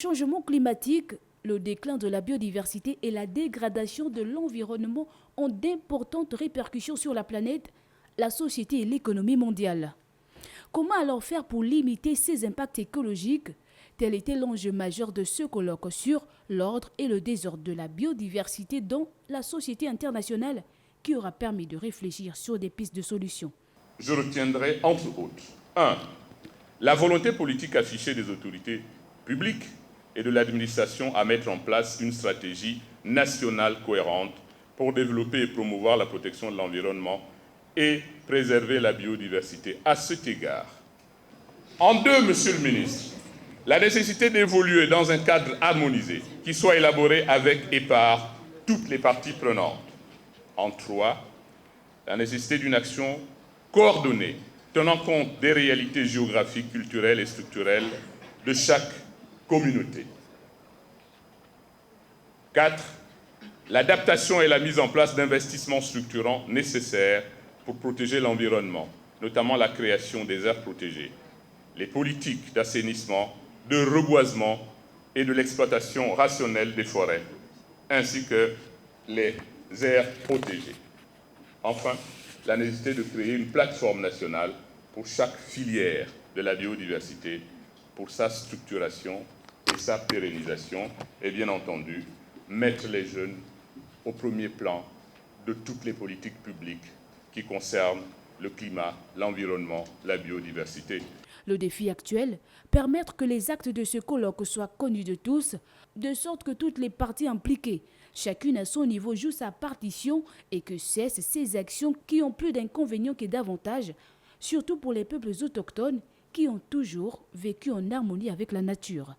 Le changement climatique, le déclin de la biodiversité et la dégradation de l'environnement ont d'importantes répercussions sur la planète, la société et l'économie mondiale. Comment alors faire pour limiter ces impacts écologiques? Tel était l'enjeu majeur de ce colloque sur l'ordre et le désordre de la biodiversité dans la société internationale qui aura permis de réfléchir sur des pistes de solutions. Je retiendrai entre autres 1. La volonté politique affichée des autorités publiques et de l'administration à mettre en place une stratégie nationale cohérente pour développer et promouvoir la protection de l'environnement et préserver la biodiversité. À cet égard, en 2, Monsieur le ministre, la nécessité d'évoluer dans un cadre harmonisé qui soit élaboré avec et par toutes les parties prenantes. En 3, la nécessité d'une action coordonnée tenant compte des réalités géographiques, culturelles et structurelles de chaque communauté. 4, l'adaptation et la mise en place d'investissements structurants nécessaires pour protéger l'environnement, notamment la création des aires protégées, les politiques d'assainissement, de reboisement et de l'exploitation rationnelle des forêts, ainsi que les aires protégées. Enfin, la nécessité de créer une plateforme nationale pour chaque filière de la biodiversité, pour sa structuration et sa pérennisation, et bien entendu, mettre les jeunes au premier plan de toutes les politiques publiques qui concernent le climat, l'environnement, la biodiversité. Le défi actuel, permettre que les actes de ce colloque soient connus de tous, de sorte que toutes les parties impliquées, chacune à son niveau, joue sa partition et que cessent ces actions qui ont plus d'inconvénients que d'avantages, surtout pour les peuples autochtones qui ont toujours vécu en harmonie avec la nature.